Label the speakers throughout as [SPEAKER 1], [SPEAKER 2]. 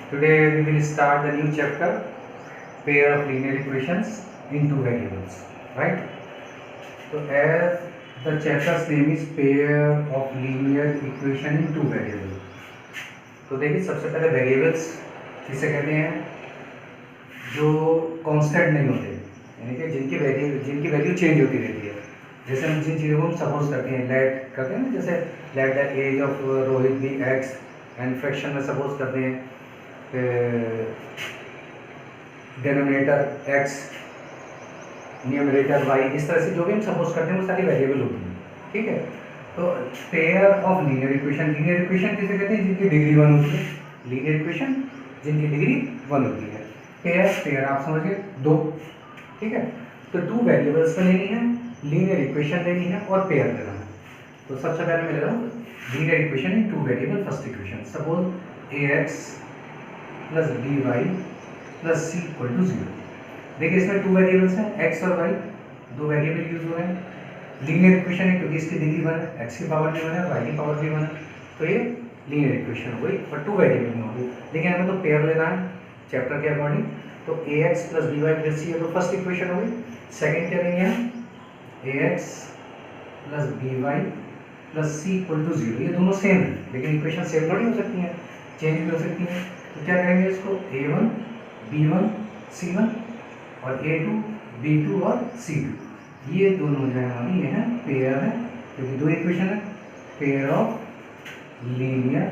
[SPEAKER 1] Today we will start the new chapter, pair of linear equations in two variables, right? So as the chapter's name is pair of linear equation in two variables. तो देखिए सबसे पहले variables किसे कहते हैं, जो constant नहीं होते, यानी कि जिनकी वैल्यू चेंज होती रहती है। जैसे हम जिन चीज़ों को हम सपोज करते हैं, लेट करते हैं ना, जैसे let the age of Rohit be x, and fraction में सपोज करते हैं डिनोमिनेटर एक्स, न्यूमरेटर वाई, इस तरह से जो भी हम सपोज करते हैं वो सारी वेरिएबल होती हैं, ठीक है। तो पेयर ऑफ लीनियर इक्वेशन किसे कहते हैं, जिनकी डिग्री 1 होती है। लीनियर इक्वेशन जिनकी डिग्री 1 होती है। पेयर आप समझिए दो, ठीक है। तो टू वेरिएबल्स को लेनी है, लीनियर इक्वेशन लेनी है और पेयर लेना है। तो सबसे पहले मैं ले रहा हूँ linear equation in two variable. First equation suppose a x plus b y plus c equal to 0। देखिए इसमें टू वेरिएबल्स हैं, एक्स और वाई, दो वेरिएबल यूज हो रहे हैं। लीनियर इक्वेशन है क्योंकि इसकी डिग्री 1 है, एक्स की पावर भी 1 है, वाई की पावर भी 1 है, तो ये लीनियर इक्वेशन हो गई और टू वेरिएबल में होगी। लेकिन हमें तो पेयर लेना है चैप्टर के अकॉर्डिंग। तो a x plus b y plus c है, तो फर्स्ट इक्वेशन हो गई। सेकेंड क्या लेंगे हम, a x plus b y plus c equal to 0। ये दोनों सेम है, लेकिन इक्वेशन सेम थोड़ी हो सकती है, चेंज भी हो सकती है। तो क्या करेंगे इसको, a1 b1 c1 और a2 b2 और c2, ये दोनों जो है हमारी ये है पेयर है, क्योंकि दो इक्वेशन है। Pair of linear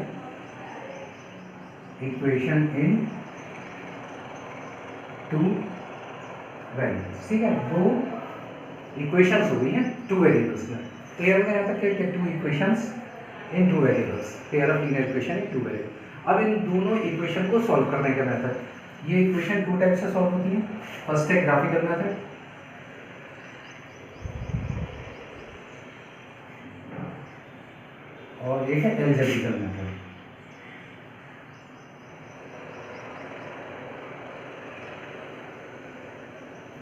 [SPEAKER 1] equation in two variables, ठीक है। दो इक्वेशंस हो गई हैं टू वेरिएबल्स में। पेयर में आता है two equations in two variables, pair of linear equation in two variables. अब इन दोनों इक्वेशन को सॉल्व करने का मेथड, ये इक्वेशन टू टाइप से सॉल्व होती है। फर्स्ट है ग्राफिकल मेथड, और एक है एल्जेब्रिकल मेथड।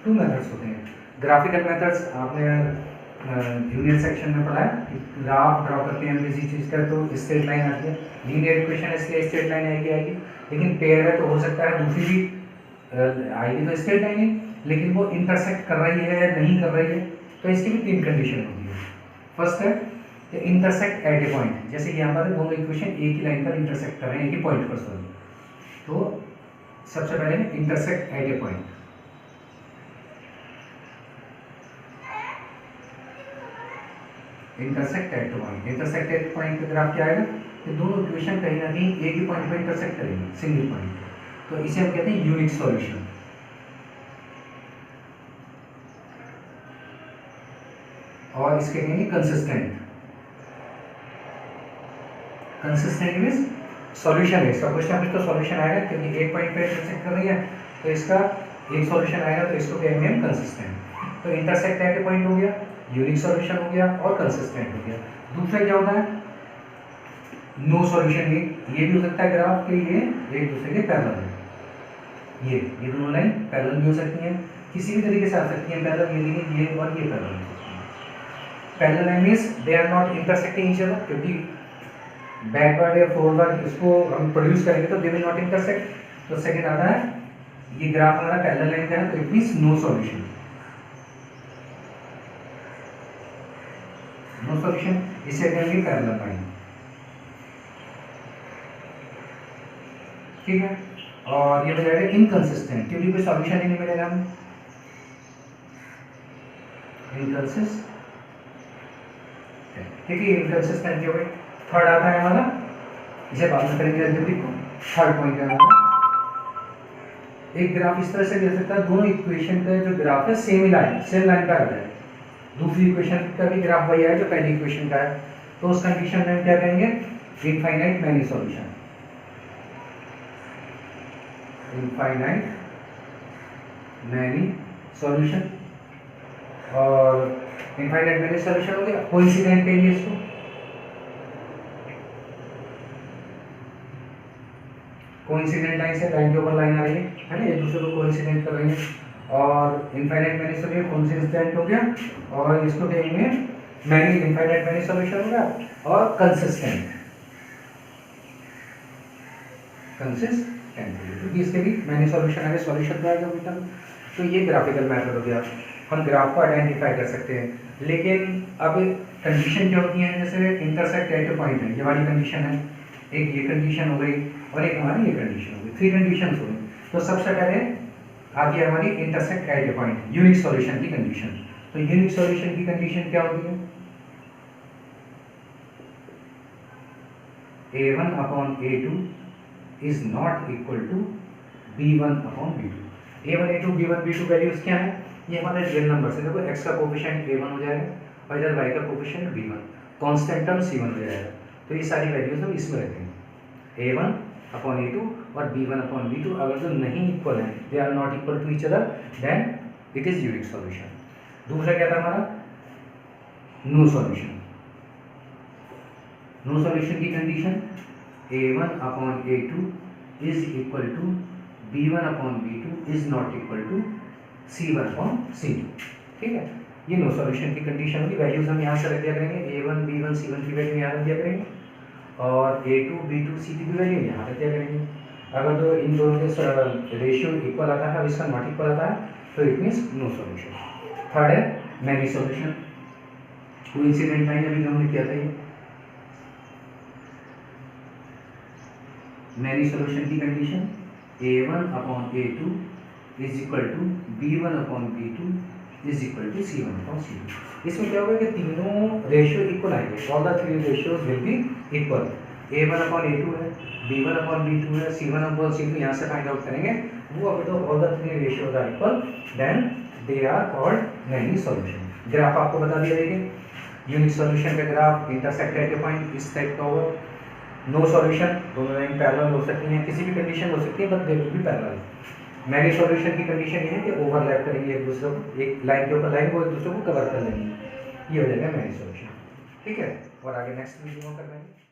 [SPEAKER 1] टू मेथड्स होते हैं। ग्राफिकल मेथड्स आपने जूनियर सेक्शन में पढ़ा है, ग्राफ ड्रॉ करते हैं किसी चीज़ का तो स्ट्रेट लाइन आती है। लीनियर इक्वेशन इसलिए स्ट्रेट लाइन आएगी, लेकिन पेयर है तो हो सकता है दूसरी भी आएगी तो स्ट्रेट लाइन ही, लेकिन वो इंटरसेक्ट कर रही है नहीं कर रही है, तो इसकी भी तीन कंडीशन होती है। फर्स्ट है इंटरसेक्ट एट ए पॉइंट, जैसे यहाँ पर दोनों इक्वेशन एक ही लाइन पर इंटरसेक्ट कर रहे हैं, एक ही पॉइंट पर, सॉरी। तो सबसे पहले intersect at a point, intersect at point. Intersect at point का ग्राफ क्या आएगा, ये दोनों इक्वेशन कहीं ना कहीं एक ही पॉइंट पर इंटरसेक्ट करेंगे, सिंगल पॉइंट। तो इसे हम कहते हैं यूनिक सॉल्यूशन। और इसके कहेंगे कंसिस्टेंट। कंसिस्टेंट मींस सॉल्यूशन है इसका, कुछ ना कुछ तो सॉल्यूशन आएगा, क्योंकि एक पॉइंट पे इंटरसेक्ट कर रही है तो इसका एक सॉल्यूशन आएगा, तो इसको कहेंगे हम कंसिस्टेंट। तो इंटरसेक्ट एट ए पॉइंट हो गया, यूनिक सॉल्यूशन हो गया और कंसिस्टेंट हो गया। दूसरा क्या होता है, नो सॉल्यूशन। ये भी हो सकता है ग्राफ के ये एक दूसरे के पैरेलल है, ये दोनों लाइन पैरेलल भी हो सकती हैं, किसी भी तरीके से आ सकती हैं पैरेलल। ये देखिए ये और ये पैरेलल हो सकती हैं। Parallel line means they are not intersecting each other, क्योंकि बैकवर्ड या फॉरवर्ड इसको हम प्रोड्यूस करेंगे तो दे विल नॉट इंटरसेक्ट। तो सेकंड आता है, ये ग्राफ हमारा पैरेलल लाइन का है, तो it means no solution. No solution इसे कहेंगे पैरेलल लाइन, ठीक है। और ये हो जाएगा इनकंसिस्टेंट, क्योंकि कोई सॉल्यूशन ही नहीं मिलेगा हमें, इनकंसिस्टेंट, ठीक है। इनकंसिस्टेंट हो गई। थर्ड आता है हमारा, इसे बाद में करेंगे अलजेब्रिक को। थर्ड पॉइंट है हमारा, एक ग्राफ इस तरह से दे सकता है, दोनों इक्वेशन का जो ग्राफ है सेम लाइन का है, दूसरी इक्वेशन का भी ग्राफ वही है जो पहली इक्वेशन का है, तो उस कंडीशन में हम क्या करेंगे, infinite many solution. Infinite many solution, और इनफाइनाइट मैनी सॉल्यूशन हो गया। कोइंसिडेंट कहेंगे इसको, कोइंसिडेंट लाइन से लाइन के ऊपर लाइन आ रही है ना, एक दूसरे को कोइंसिडेंट कर रही है। और इनफाइनाइट मैनी सॉल्यूशन कोइंसिडेंट हो गया, और इसको कहेंगे मैनी, इनफाइनाइट मैनी सॉल्यूशन हो गया। और कंसिस्टेंट, कंसिस्टेंटली, क्योंकि इसके भी मैंने सॉल्यूशन आगे सॉल्यूशन आएगा बेटा। तो ये ग्राफिकल मेथड हो गया, हम ग्राफ को आइडेंटिफाई कर सकते हैं। लेकिन अब कंडीशन क्या होती है, जैसे इंटरसेक्ट एट ए पॉइंट है, ये वाली कंडीशन है, एक ये कंडीशन हो गई और एक हमारी ये कंडीशन हो गई, 3 कंडीशन हो गई। तो सबसे पहले आती है हमारी intersect at a point, unique solution की कंडीशन। तो यूनिक सॉल्यूशन की कंडीशन क्या होती है, a1 upon a2 is not equal to b1 upon b2। a1 a2 b1 b2 values क्या है, ये हमारे रियल नंबर से, देखो x का कोफिशिएंट a1 हो जाएगा और इधर y का coefficient b1, constant term c1 हो जाएगा। तो ये सारी वैल्यूज हम इसमें रखेंगे, a1 अपॉन a2 और b1 अपॉन b2। अगर जो नहीं इक्वल है, they are not equal to each other, then it is unique solution. दूसरा क्या था हमारा, नो सॉल्यूशन। नो सॉल्यूशन की condition a1 upon a2 is equal to b1 upon b2 is not equal to c1 upon c2। ठीक है, ये no solution की condition होगी। वैल्यूज हम यहाँ से रख दिया करेंगे, a1 b1 c1 की वैल्यू यहाँ रख दिया करेंगे और a2 b2 c2 की वैल्यू यहाँ रख दिया करेंगे। अगर तो इन दोनों के रेशियो इक्वल आता है और इसका नॉट इक्वल आता है तो it means no solution. Third है मैनी सॉल्यूशन, कोइंसिडेंट लाइन अभी हमने किया था ये। मैनी सॉल्यूशन की condition a1 upon a2 is equal to b1 upon b2 is equal to c1 upon c2। इसमें क्या होगा कि तीनों रेशियो इक्वल आएंगे, all the three ratios will be equal. a1 upon a2 है, b1 अपॉन b2 है, c1 upon c2 यहाँ से फाइंड आउट करेंगे। वो अगर तो all the three ratios are equal, then they are called many solution. Graph आपको बता दिया देखिए, यूनिक सॉल्यूशन का graph intersect at a point इस टाइप का होगा। नो सॉल्यूशन, दोनों लाइन पैरेलल हो सकती हैं, किसी भी कंडीशन हो सकती है, but they will be parallel. Many solution की कंडीशन ये है कि ओवरलैप करेंगे एक दूसरे को, एक लाइन के ऊपर लाइन, वो एक दूसरे को कवर कर लेंगे, ये हो जाएगा मैनी सॉल्यूशन। ठीक है, और आगे नेक्स्ट वीडियो में कर लेंगे।